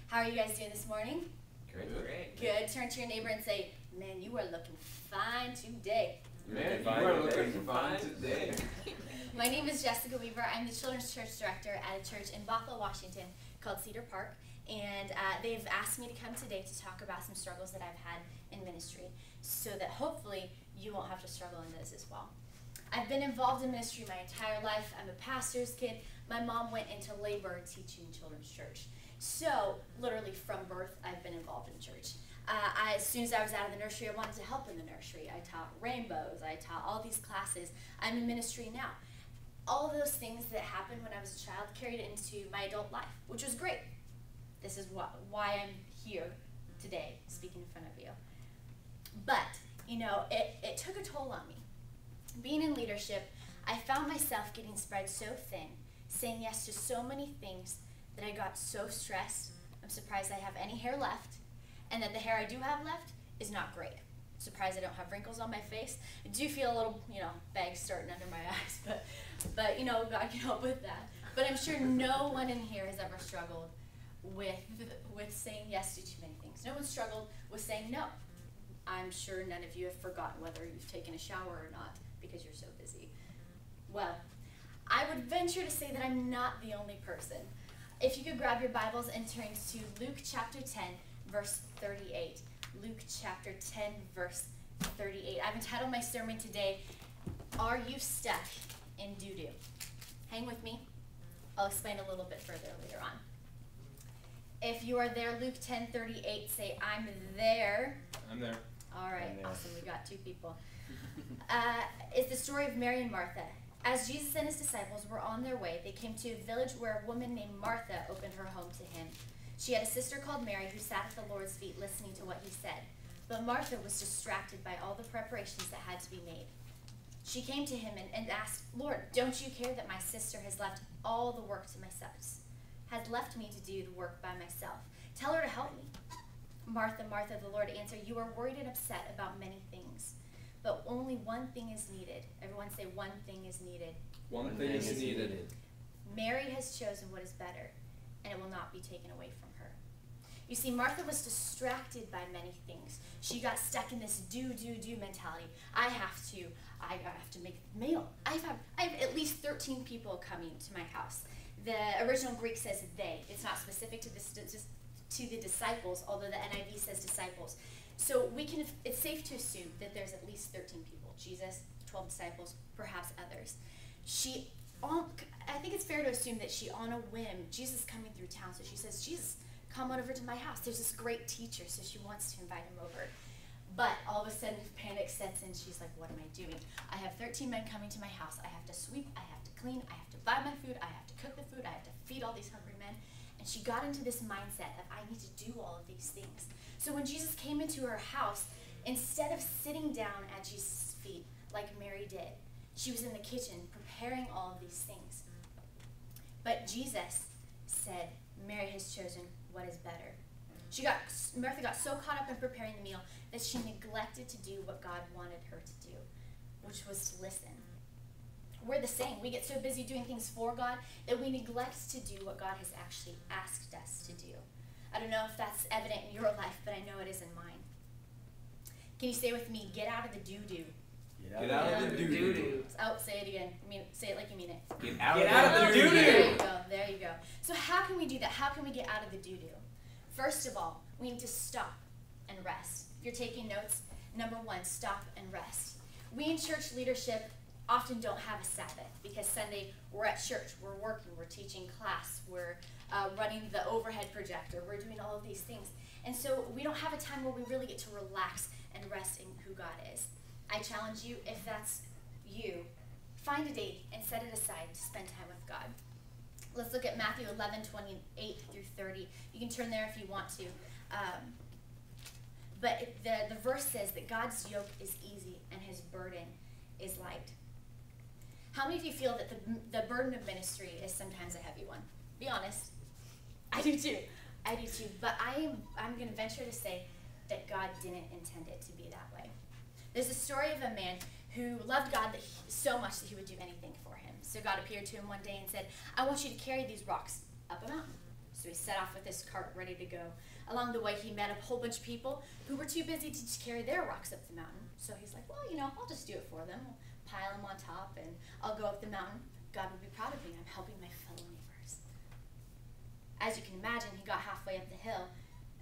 How are you guys doing this morning? Great. Good. Turn to your neighbor and say, man, you are looking fine today. Man, you are looking fine today. My name is Jessica Weaver. I'm the Children's Church Director at a church in Bothell, Washington called Cedar Park. And they've asked me to come today to talk about some struggles that I've had in ministry so that hopefully you won't have to struggle in those as well. I've been involved in ministry my entire life. I'm a pastor's kid. My mom went into labor teaching children's church. So, literally from birth, I've been involved in church. As soon as I was out of the nursery, I wanted to help in the nursery. I taught rainbows. I taught all these classes. I'm in ministry now. All of those things that happened when I was a child carried into my adult life, which was great. This is why I'm here today, speaking in front of you. But, it took a toll on me. Being in leadership, I found myself getting spread so thin, saying yes to so many things that I got so stressed. I'm surprised I have any hair left, and that the hair I do have left is not great. Surprised I don't have wrinkles on my face. I do feel a little, bags starting under my eyes, but God can help with that. But I'm sure no one in here has ever struggled with saying yes to too many things. No one struggled with saying no. I'm sure none of you have forgotten whether you've taken a shower or not because you're so busy. Well, I would venture to say that I'm not the only person. If you could grab your Bibles and turn to Luke chapter 10, verse 38. Luke chapter 10, verse 38. I've entitled my sermon today, Are You Stuck in Doo-Doo? Hang with me. I'll explain a little bit further later on. If you are there, Luke 10:38, say, I'm there. I'm there. All right, awesome. We got two people. It's the story of Mary and Martha. As Jesus and his disciples were on their way, they came to a village where a woman named Martha opened her home to him. She had a sister called Mary who sat at the Lord's feet listening to what he said. But Martha was distracted by all the preparations that had to be made. She came to him and asked, Lord, don't you care that my sister has left all the work to myself? Has left me to do the work by myself. Tell her to help me. Martha, Martha, the Lord answered, you are worried and upset about many things, but only one thing is needed. Everyone say, one thing is needed. One thing is needed. Mary has chosen what is better, and it will not be taken away from her. You see, Martha was distracted by many things. She got stuck in this do mentality. I have to make the meal. I have at least 13 people coming to my house. The original Greek says they. It's not specific to the disciples, although the NIV says disciples. So it's safe to assume that there's at least 13 people. Jesus, 12 disciples, perhaps others. I think it's fair to assume that she, on a whim, Jesus coming through town, so she says, Jesus, come on over to my house. There's this great teacher, so she wants to invite him over. But all of a sudden, panic sets in. She's like, what am I doing? I have 13 men coming to my house. I have to sweep, I have to clean, I have to buy my food, I have to cook the food, I have to feed all these hungry men. And she got into this mindset of, I need to do all of these things. So when Jesus came into her house, instead of sitting down at Jesus' feet like Mary did, she was in the kitchen preparing all of these things. But Jesus said, Mary has chosen what is better. Martha got so caught up in preparing the meal that she neglected to do what God wanted her to do, which was to listen. We're the same. We get so busy doing things for God that we neglect to do what God has actually asked us to do. I don't know if that's evident in your life, but I know it is in mine. Can you say with me, get out of the doo-doo? Get out of the doo-doo. Oh, say it again. Say it like you mean it. Get out of the doo-doo. There you go. So how can we do that? How can we get out of the doo-doo? First of all, we need to stop and rest. If you're taking notes, number one, stop and rest. We in church leadership often don't have a Sabbath because Sunday we're at church, we're working, we're teaching class, we're running the overhead projector, we're doing all of these things. And so we don't have a time where we really get to relax and rest in who God is. I challenge you, if that's you, find a date and set it aside to spend time with God. Let's look at Matthew 11:28 through 30. You can turn there if you want to. But the verse says that God's yoke is easy and his burden is light. How many of you feel that the burden of ministry is sometimes a heavy one? Be honest. I do too. I do too. But I'm going to venture to say that God didn't intend it to be that way. There's a story of a man who loved God so much that he would do anything for him. So God appeared to him one day and said, I want you to carry these rocks up a mountain. So he set off with his cart ready to go. Along the way, he met a whole bunch of people who were too busy to just carry their rocks up the mountain. So he's like, well, I'll just do it for them. I'll pile them on top and I'll go up the mountain. God will be proud of me. I'm helping my fellow neighbors. As you can imagine, he got halfway up the hill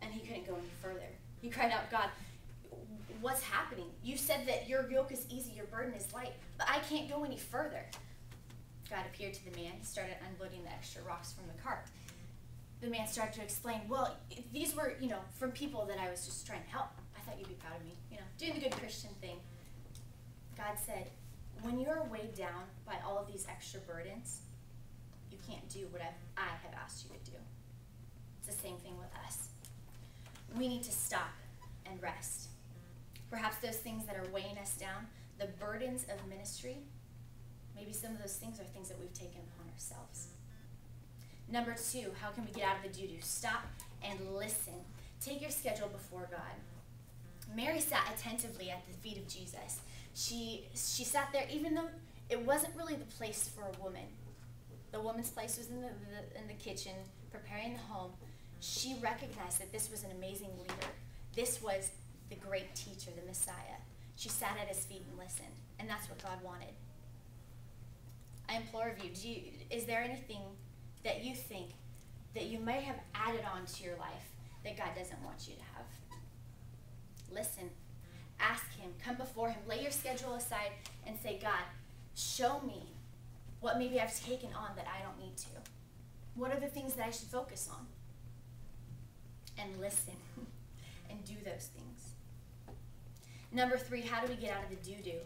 and he couldn't go any further. He cried out, God, what's happening? You said that your yoke is easy, your burden is light, but I can't go any further. God appeared to the man. He started unloading the extra rocks from the cart. The man started to explain, well, these were, from people that I was just trying to help. I thought you'd be proud of me, doing the good Christian thing. God said, when you're weighed down by all of these extra burdens, you can't do what I have asked you to do. It's the same thing with us. We need to stop and rest. Perhaps those things that are weighing us down, the burdens of ministry, maybe some of those things are things that we've taken upon ourselves. Number 2, how can we get out of the doo-doo? Stop and listen. Take your schedule before God. Mary sat attentively at the feet of Jesus. She sat there even though it wasn't really the place for a woman. The woman's place was in the kitchen, preparing the home. She recognized that this was an amazing leader. This was the great teacher, the Messiah. She sat at his feet and listened, and that's what God wanted. I implore of you, is there anything that you think that you may have added on to your life that God doesn't want you to have? Listen, ask him, come before him, lay your schedule aside and say, God, show me what maybe I've taken on that I don't need to. What are the things that I should focus on? And listen and do those things. Number 3, how do we get out of the doo-doo?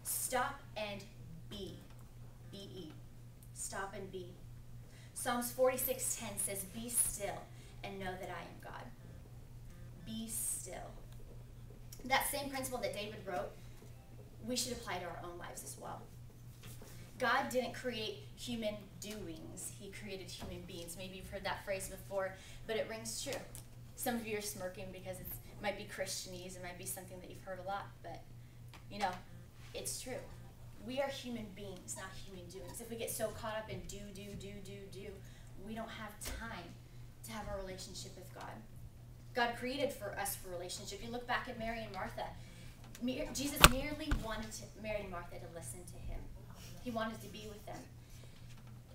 Stop and be. B-E. Stop and be. Psalms 46:10 says, be still and know that I am God. Be still. That same principle that David wrote, we should apply to our own lives as well. God didn't create human doings. He created human beings. Maybe you've heard that phrase before, but it rings true. Some of you are smirking because it might be Christianese. It might be something that you've heard a lot, but, it's true. We are human beings, not human doings. If we get so caught up in do, we don't have time to have a relationship with God. God created for us for relationship. You look back at Mary and Martha. Jesus merely wanted Mary and Martha to listen to him. He wanted to be with them.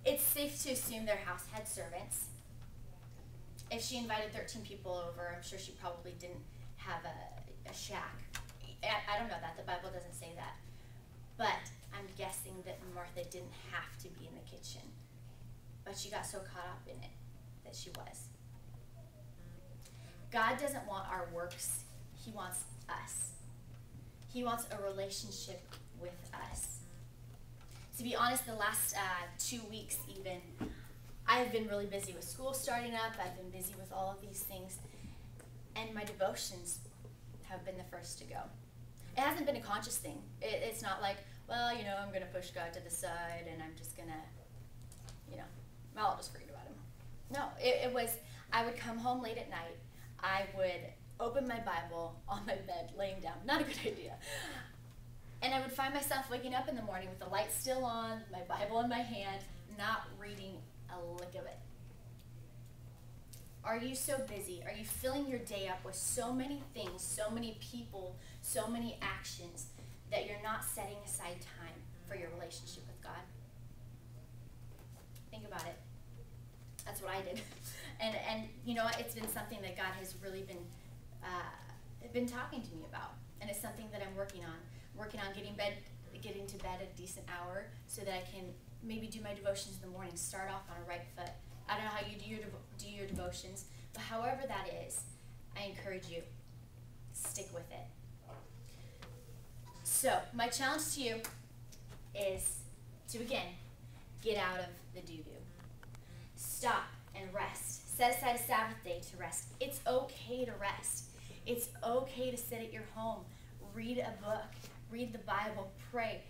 It's safe to assume their house had servants. If she invited 13 people over, I'm sure she probably didn't have a shack. I don't know that. The Bible doesn't say that. But I'm guessing that Martha didn't have to be in the kitchen. But she got so caught up in it that she was. God doesn't want our works. He wants us. He wants a relationship with us. To be honest, the last 2 weeks even, I have been really busy with school starting up. I've been busy with all of these things. And my devotions have been the first to go. It hasn't been a conscious thing. It's not like, well, I'm going to push God to the side and I'm just going to, I'll just forget about him. No, it was, I would come home late at night. I would open my Bible on my bed, laying down. Not a good idea. And I would find myself waking up in the morning with the light still on, my Bible in my hand, not reading a lick of it. Are you so busy? Are you filling your day up with so many things, so many people, so many actions that you're not setting aside time for your relationship with God? Think about it. That's what I did. And it's been something that God has really been talking to me about. And it's something that I'm working on getting to bed at a decent hour so that I can maybe do my devotions in the morning, start off on a right foot. I don't know how you do your devotions, but however that is, I encourage you, stick with it. So, my challenge to you is to, again, get out of the doo-doo. Stop and rest. Set aside a Sabbath day to rest. It's okay to rest. It's okay to sit at your home, read a book, read the Bible, pray.